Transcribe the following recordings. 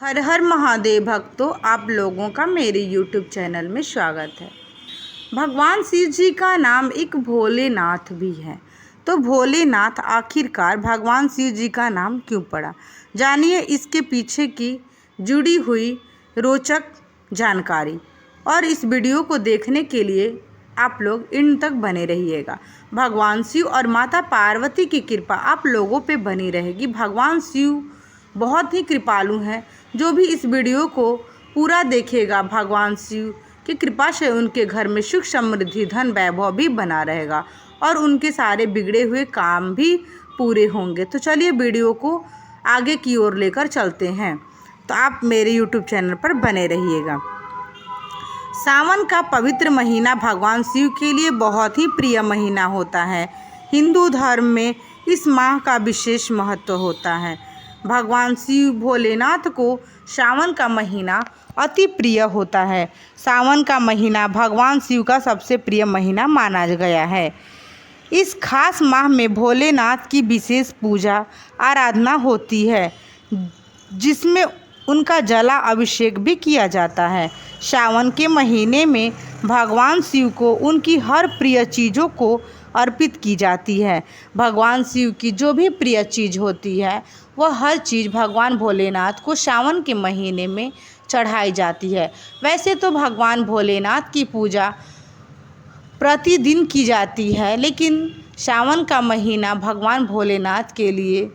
हर हर महादेव भक्तों, आप लोगों का मेरे YouTube चैनल में स्वागत है। भगवान शिव जी का नाम एक भोलेनाथ भी है। तो भोलेनाथ आखिरकार भगवान शिव जी का नाम क्यों पड़ा, जानिए इसके पीछे की जुड़ी हुई रोचक जानकारी। और इस वीडियो को देखने के लिए आप लोग इन तक बने रहिएगा। भगवान शिव और माता पार्वती की कृपा आप लोगों पे बनी रहेगी। भगवान शिव बहुत ही कृपालु हैं। जो भी इस वीडियो को पूरा देखेगा, भगवान शिव की कृपा से उनके घर में सुख समृद्धि धन वैभव भी बना रहेगा और उनके सारे बिगड़े हुए काम भी पूरे होंगे। तो चलिए वीडियो को आगे की ओर लेकर चलते हैं। तो आप मेरे YouTube चैनल पर बने रहिएगा। सावन का पवित्र महीना भगवान शिव के लिए बहुत ही प्रिय महीना होता है। हिंदू धर्म में इस माह का विशेष महत्व होता है। भगवान शिव भोलेनाथ को सावन का महीना अति प्रिय होता है। सावन का महीना भगवान शिव का सबसे प्रिय महीना माना गया है। इस खास माह में भोलेनाथ की विशेष पूजा आराधना होती है, जिसमें उनका जला अभिषेक भी किया जाता है। सावन के महीने में भगवान शिव को उनकी हर प्रिय चीज़ों को अर्पित की जाती है। भगवान शिव की जो भी प्रिय चीज़ होती है वह हर चीज़ भगवान भोलेनाथ को सावन के महीने में चढ़ाई जाती है। वैसे तो भगवान भोलेनाथ की पूजा प्रतिदिन की जाती है, लेकिन सावन का महीना भगवान भोलेनाथ के लिए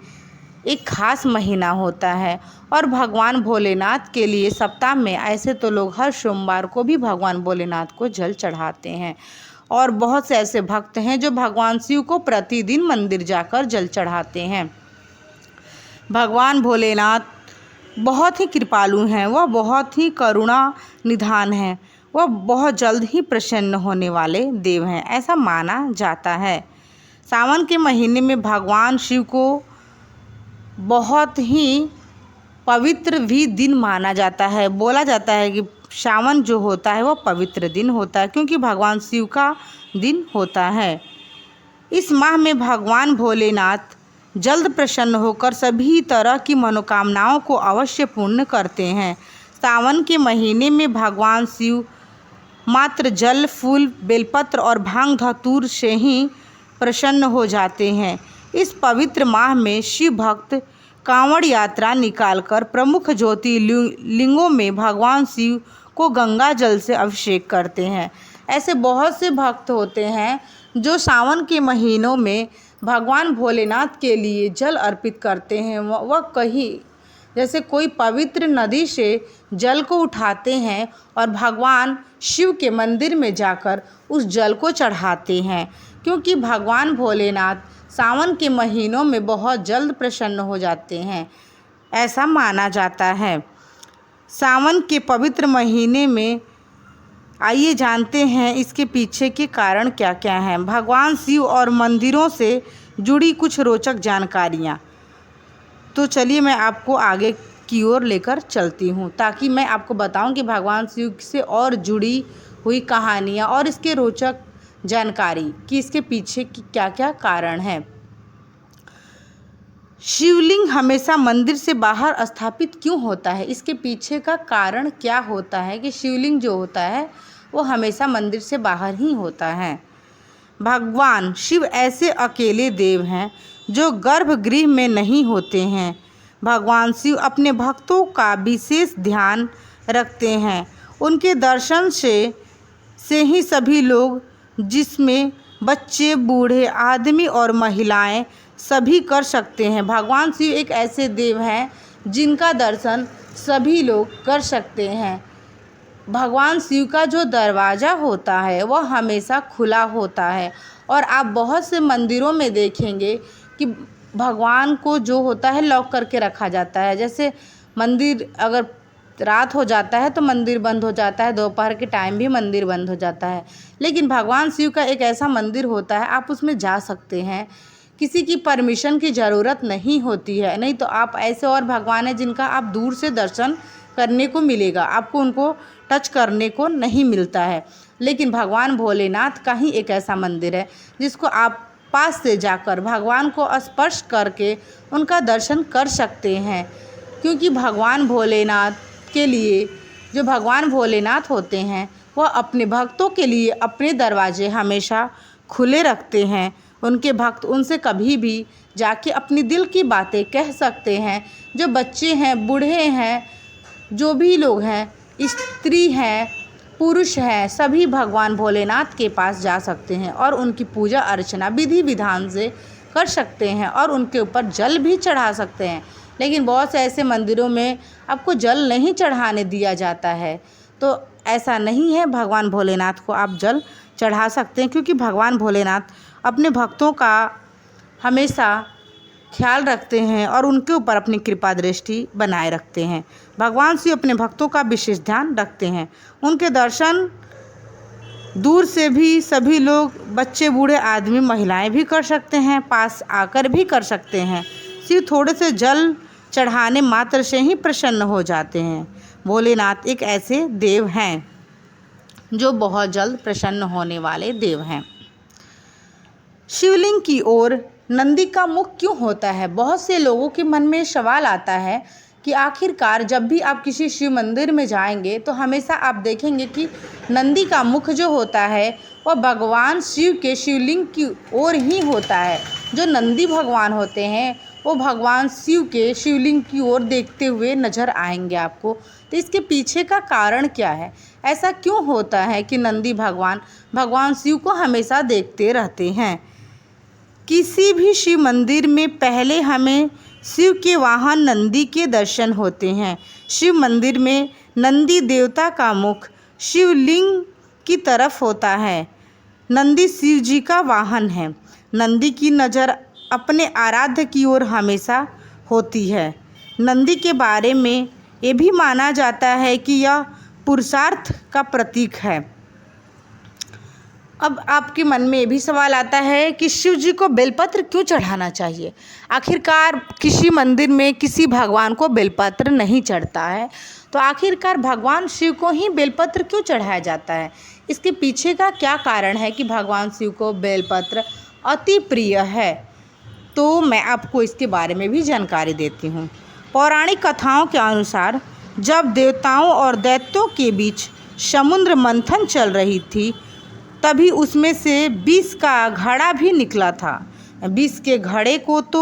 एक खास महीना होता है। और भगवान भोलेनाथ के लिए सप्ताह में ऐसे तो लोग हर सोमवार को भी भगवान भोलेनाथ को जल चढ़ाते हैं। और बहुत से ऐसे भक्त हैं जो भगवान शिव को प्रतिदिन मंदिर जाकर जल चढ़ाते हैं। भगवान भोलेनाथ बहुत ही कृपालु हैं। वह बहुत ही करुणा निधान हैं। वह बहुत जल्द ही प्रसन्न होने वाले देव हैं, ऐसा माना जाता है। सावन के महीने में भगवान शिव को बहुत ही पवित्र भी दिन माना जाता है। बोला जाता है कि सावन जो होता है वह पवित्र दिन होता है, क्योंकि भगवान शिव का दिन होता है। इस माह में भगवान भोलेनाथ जल्द प्रसन्न होकर सभी तरह की मनोकामनाओं को अवश्य पूर्ण करते हैं। सावन के महीने में भगवान शिव मात्र जल, फूल, बेलपत्र और भांग धतूर से ही प्रसन्न हो जाते हैं। इस पवित्र माह में शिव भक्त कांवड़ यात्रा निकालकर प्रमुख ज्योतिर्लिंगों में भगवान शिव को गंगा जल से अभिषेक करते हैं। ऐसे बहुत से भक्त होते हैं जो सावन के महीनों में भगवान भोलेनाथ के लिए जल अर्पित करते हैं। वह कहीं जैसे कोई पवित्र नदी से जल को उठाते हैं और भगवान शिव के मंदिर में जाकर उस जल को चढ़ाते हैं, क्योंकि भगवान भोलेनाथ सावन के महीनों में बहुत जल्द प्रसन्न हो जाते हैं, ऐसा माना जाता है। सावन के पवित्र महीने में आइए जानते हैं इसके पीछे के कारण क्या क्या हैं। भगवान शिव और मंदिरों से जुड़ी कुछ रोचक जानकारियाँ। तो चलिए मैं आपको आगे की ओर लेकर चलती हूँ, ताकि मैं आपको बताऊँ कि भगवान शिव से और जुड़ी हुई कहानियाँ और इसके रोचक जानकारी कि इसके पीछे की क्या क्या कारण है। शिवलिंग हमेशा मंदिर से बाहर स्थापित क्यों होता है, इसके पीछे का कारण क्या होता है कि शिवलिंग जो होता है वो हमेशा मंदिर से बाहर ही होता है। भगवान शिव ऐसे अकेले देव हैं जो गर्भगृह में नहीं होते हैं। भगवान शिव अपने भक्तों का विशेष ध्यान रखते हैं। उनके दर्शन से ही सभी लोग, जिसमें बच्चे, बूढ़े, आदमी और महिलाएं सभी कर सकते हैं। भगवान शिव एक ऐसे देव हैं जिनका दर्शन सभी लोग कर सकते हैं। भगवान शिव का जो दरवाज़ा होता है वह हमेशा खुला होता है। और आप बहुत से मंदिरों में देखेंगे कि भगवान को जो होता है लॉक करके रखा जाता है। जैसे मंदिर अगर रात हो जाता है तो मंदिर बंद हो जाता है, दोपहर के टाइम भी मंदिर बंद हो जाता है। लेकिन भगवान शिव का एक ऐसा मंदिर होता है, आप उसमें जा सकते हैं, किसी की परमिशन की ज़रूरत नहीं होती है। नहीं तो आप ऐसे और भगवान हैं जिनका आप दूर से दर्शन करने को मिलेगा, आपको उनको टच करने को नहीं मिलता है। लेकिन भगवान भोलेनाथ का ही एक ऐसा मंदिर है जिसको आप पास से जाकर भगवान को स्पर्श करके उनका दर्शन कर सकते हैं। क्योंकि भगवान भोलेनाथ के लिए, जो भगवान भोलेनाथ होते हैं, वह अपने भक्तों के लिए अपने दरवाजे हमेशा खुले रखते हैं। उनके भक्त उनसे कभी भी जाके अपनी दिल की बातें कह सकते हैं। जो बच्चे हैं, बूढ़े हैं, जो भी लोग हैं, स्त्री हैं, पुरुष हैं, सभी भगवान भोलेनाथ के पास जा सकते हैं और उनकी पूजा अर्चना विधि विधान से कर सकते हैं और उनके ऊपर जल भी चढ़ा सकते हैं। लेकिन बहुत से ऐसे मंदिरों में आपको जल नहीं चढ़ाने दिया जाता है, तो ऐसा नहीं है। भगवान भोलेनाथ को आप जल चढ़ा सकते हैं, क्योंकि भगवान भोलेनाथ अपने भक्तों का हमेशा ख्याल रखते हैं और उनके ऊपर अपनी कृपा दृष्टि बनाए रखते हैं। भगवान शिव अपने भक्तों का विशेष ध्यान रखते हैं। उनके दर्शन दूर से भी सभी लोग, बच्चे, बूढ़े, आदमी, महिलाएं भी कर सकते हैं, पास आकर भी कर सकते हैं। शिव थोड़े से जल चढ़ाने मात्र से ही प्रसन्न हो जाते हैं। भोलेनाथ एक ऐसे देव हैं जो बहुत जल्द प्रसन्न होने वाले देव हैं। शिवलिंग की ओर नंदी का मुख क्यों होता है? बहुत से लोगों के मन में सवाल आता है कि आखिरकार जब भी आप किसी शिव मंदिर में जाएंगे तो हमेशा आप देखेंगे कि नंदी का मुख जो होता है वह भगवान शिव के शिवलिंग की ओर ही होता है। जो नंदी भगवान होते हैं वो भगवान शिव के शिवलिंग की ओर देखते हुए नज़र आएंगे आपको। तो इसके पीछे का कारण क्या है? ऐसा क्यों होता है कि नंदी भगवान शिव को हमेशा देखते रहते हैं? किसी भी शिव मंदिर में पहले हमें शिव के वाहन नंदी के दर्शन होते हैं। शिव मंदिर में नंदी देवता का मुख शिवलिंग की तरफ होता है। नंदी शिव जी का वाहन है। नंदी की नज़र अपने आराध्य की ओर हमेशा होती है। नंदी के बारे में ये भी माना जाता है कि यह पुरुषार्थ का प्रतीक है। अब आपके मन में ये भी सवाल आता है कि शिव जी को बेलपत्र क्यों चढ़ाना चाहिए? आखिरकार किसी मंदिर में किसी भगवान को बेलपत्र नहीं चढ़ता है, तो आखिरकार भगवान शिव को ही बेलपत्र क्यों चढ़ाया जाता है? इसके पीछे का क्या कारण है कि भगवान शिव को बेलपत्र अति प्रिय है? तो मैं आपको इसके बारे में भी जानकारी देती हूँ। पौराणिक कथाओं के अनुसार जब देवताओं और दैत्यों के बीच समुद्र मंथन चल रही थी, तभी उसमें से विष का घड़ा भी निकला था। विष के घड़े को तो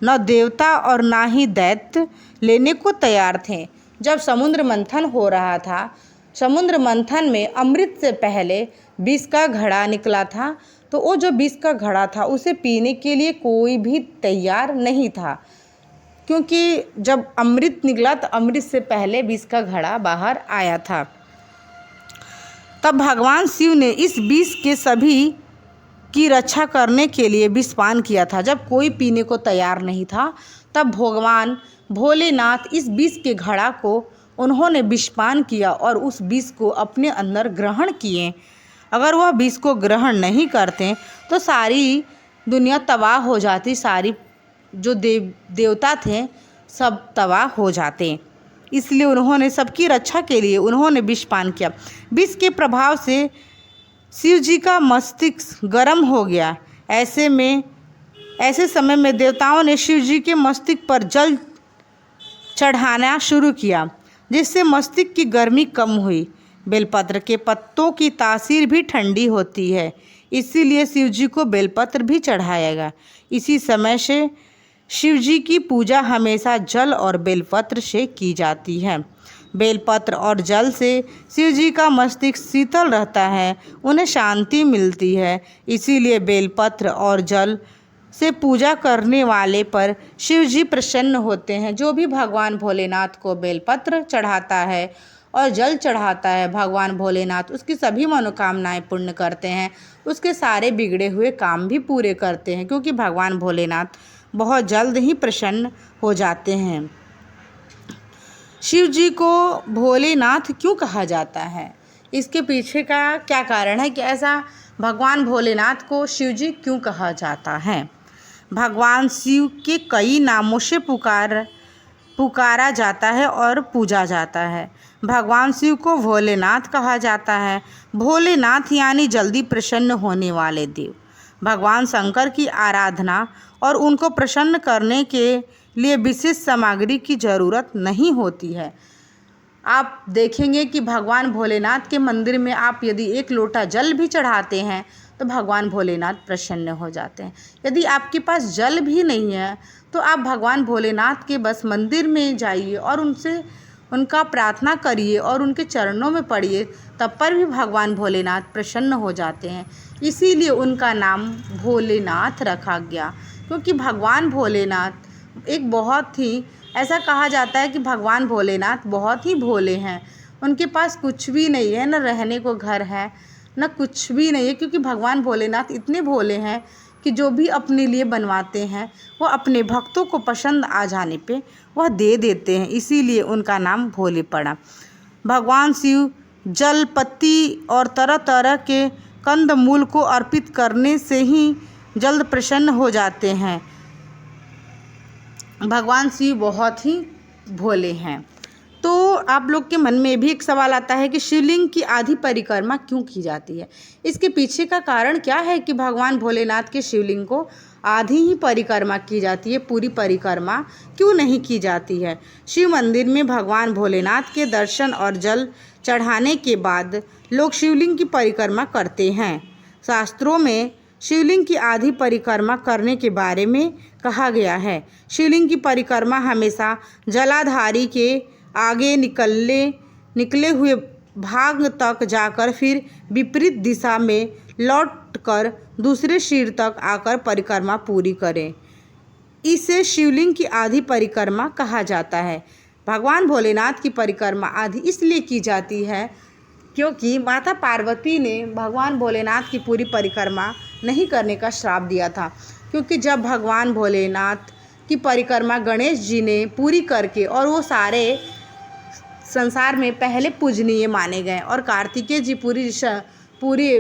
न देवता और ना ही दैत्य लेने को तैयार थे। जब समुद्र मंथन हो रहा था, समुद्र मंथन में अमृत से पहले विष का घड़ा निकला था, तो वो जो विष का घड़ा था उसे पीने के लिए कोई भी तैयार नहीं था, क्योंकि जब अमृत निकला तो अमृत से पहले विष का घड़ा बाहर आया था। तब भगवान शिव ने इस विष के सभी की रक्षा करने के लिए विष पान किया था। जब कोई पीने को तैयार नहीं था, तब भगवान भोलेनाथ इस विष के घड़ा को उन्होंने विषपान किया और उस विष को अपने अंदर ग्रहण किए। अगर वह विष को ग्रहण नहीं करते तो सारी दुनिया तबाह हो जाती, सारी जो देवता थे सब तबाह हो जाते। इसलिए उन्होंने सबकी रक्षा के लिए उन्होंने विषपान किया। विष के प्रभाव से शिव जी का मस्तिष्क गर्म हो गया। ऐसे समय में देवताओं ने शिव जी के मस्तिष्क पर जल चढ़ाना शुरू किया, जिससे मस्तिष्क की गर्मी कम हुई। बेलपत्र के पत्तों की तासीर भी ठंडी होती है, इसीलिए शिव जी को बेलपत्र भी चढ़ाएगा। इसी समय से शिव जी की पूजा हमेशा जल और बेलपत्र से की जाती है। बेलपत्र और जल से शिव जी का मस्तिष्क शीतल रहता है, उन्हें शांति मिलती है। इसीलिए बेलपत्र और जल से पूजा करने वाले पर शिव जी प्रसन्न होते हैं। जो भी भगवान भोलेनाथ को बेलपत्र चढ़ाता है और जल चढ़ाता है, भगवान भोलेनाथ उसकी सभी मनोकामनाएं पूर्ण करते हैं, उसके सारे बिगड़े हुए काम भी पूरे करते हैं, क्योंकि भगवान भोलेनाथ बहुत जल्द ही प्रसन्न हो जाते हैं। शिव जी को भोलेनाथ क्यों कहा जाता है? इसके पीछे का क्या कारण है कि ऐसा भगवान भोलेनाथ को शिव जी क्यों कहा जाता है? भगवान शिव के कई नामों से पुकारा जाता है और पूजा जाता है। भगवान शिव को भोलेनाथ कहा जाता है। भोलेनाथ यानी जल्दी प्रसन्न होने वाले देव। भगवान शंकर की आराधना और उनको प्रसन्न करने के लिए विशेष सामग्री की ज़रूरत नहीं होती है। आप देखेंगे कि भगवान भोलेनाथ के मंदिर में आप यदि 1 लोटा जल भी चढ़ाते हैं तो भगवान भोलेनाथ प्रसन्न हो जाते हैं। यदि आपके पास जल भी नहीं है तो आप भगवान भोलेनाथ के बस मंदिर में जाइए और उनका प्रार्थना करिए और उनके चरणों में पड़िए, तब पर भी भगवान भोलेनाथ प्रसन्न हो जाते हैं। इसीलिए उनका नाम भोलेनाथ रखा गया, क्योंकि भगवान भोलेनाथ एक बहुत ही ऐसा कहा जाता है कि भगवान भोलेनाथ बहुत ही भोले हैं। उनके पास कुछ भी नहीं है, न रहने को घर है न कुछ भी नहीं है, क्योंकि भगवान भोलेनाथ इतने भोले हैं कि जो भी अपने लिए बनवाते हैं वो अपने भक्तों को पसंद आ जाने पे वह दे देते हैं। इसीलिए उनका नाम भोले पड़ा। भगवान शिव जल, पत्ती और तरह तरह के कंदमूल को अर्पित करने से ही जल्द प्रसन्न हो जाते हैं। भगवान शिव बहुत ही भोले हैं। तो आप लोग के मन में भी एक सवाल आता है कि शिवलिंग की आधी परिक्रमा क्यों की जाती है। इसके पीछे का कारण क्या है कि भगवान भोलेनाथ के शिवलिंग को आधी ही परिक्रमा की जाती है, पूरी परिक्रमा क्यों नहीं की जाती है। शिव मंदिर में भगवान भोलेनाथ के दर्शन और जल चढ़ाने के बाद लोग शिवलिंग की परिक्रमा करते हैं। शास्त्रों में शिवलिंग की आधी परिक्रमा करने के बारे में कहा गया है। शिवलिंग की परिक्रमा हमेशा जलाधारी के आगे निकले हुए भाग तक जाकर फिर विपरीत दिशा में लौटकर दूसरे सिर तक आकर परिक्रमा पूरी करें। इसे शिवलिंग की आधी परिक्रमा कहा जाता है। भगवान भोलेनाथ की परिक्रमा आधी इसलिए की जाती है क्योंकि माता पार्वती ने भगवान भोलेनाथ की पूरी परिक्रमा नहीं करने का श्राप दिया था। क्योंकि जब भगवान भोलेनाथ की परिक्रमा गणेश जी ने पूरी करके और वो सारे संसार में पहले पूजनीय माने गए और कार्तिकेय जी पूरी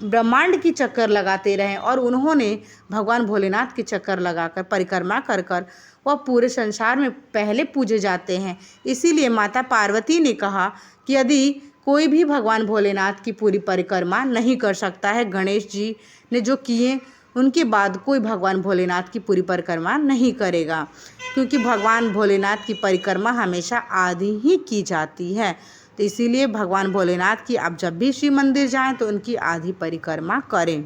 ब्रह्मांड की चक्कर लगाते रहे और उन्होंने भगवान भोलेनाथ के चक्कर लगाकर परिक्रमा कर कर वह पूरे संसार में पहले पूजे जाते हैं। इसीलिए माता पार्वती ने कहा कि यदि कोई भी भगवान भोलेनाथ की पूरी परिक्रमा नहीं कर सकता है, गणेश जी ने जो किए उनके बाद कोई भगवान भोलेनाथ की पूरी परिक्रमा नहीं करेगा, क्योंकि भगवान भोलेनाथ की परिक्रमा हमेशा आधी ही की जाती है। तो इसीलिए भगवान भोलेनाथ की आप जब भी शिव मंदिर जाएं तो उनकी आधी परिक्रमा करें।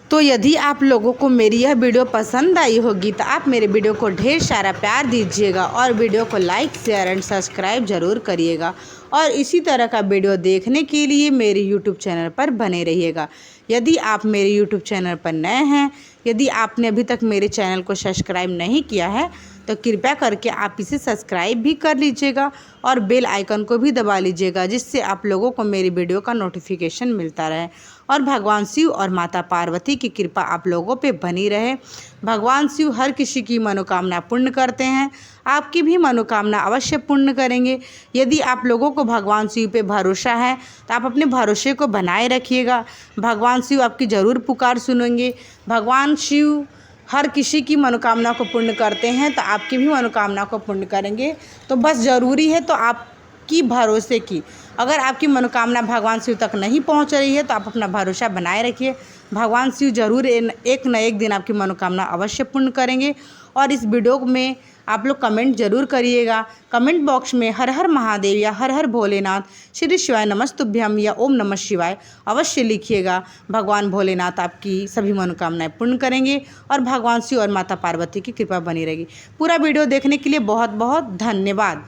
तो यदि आप लोगों को मेरी यह वीडियो पसंद आई होगी तो आप मेरे वीडियो को ढेर सारा प्यार दीजिएगा और वीडियो को लाइक, शेयर एंड सब्सक्राइब ज़रूर करिएगा। और इसी तरह का वीडियो देखने के लिए मेरे यूट्यूब चैनल पर बने रहिएगा। यदि आप मेरे यूट्यूब चैनल पर नए हैं, यदि आपने अभी तक मेरे चैनल को सब्सक्राइब नहीं किया है तो कृपया करके आप इसे सब्सक्राइब भी कर लीजिएगा और बेल आइकन को भी दबा लीजिएगा, जिससे आप लोगों को मेरी वीडियो का नोटिफिकेशन मिलता रहे और भगवान शिव और माता पार्वती की कृपा आप लोगों पे बनी रहे। भगवान शिव हर किसी की मनोकामना पूर्ण करते हैं, आपकी भी मनोकामना अवश्य पूर्ण करेंगे। यदि आप लोगों को भगवान शिव पे भरोसा है तो आप अपने भरोसे को बनाए रखिएगा। भगवान शिव आपकी ज़रूर पुकार सुनेंगे। भगवान शिव हर किसी की मनोकामना को पूर्ण करते हैं, तो आपकी भी मनोकामना को पूर्ण करेंगे। तो बस ज़रूरी है तो आपकी भरोसे की, अगर आपकी मनोकामना भगवान शिव तक नहीं पहुंच रही है तो आप अपना भरोसा बनाए रखिए। भगवान शिव ज़रूर एक न एक दिन आपकी मनोकामना अवश्य पूर्ण करेंगे। और इस वीडियो में आप लोग कमेंट जरूर करिएगा। कमेंट बॉक्स में हर हर महादेव या हर हर भोलेनाथ, श्री शिवाय नमस्तुभ्यम या ओम नमः शिवाय अवश्य लिखिएगा। भगवान भोलेनाथ आपकी सभी मनोकामनाएं पूर्ण करेंगे और भगवान शिव और माता पार्वती की कृपा बनी रहेगी। पूरा वीडियो देखने के लिए बहुत बहुत धन्यवाद।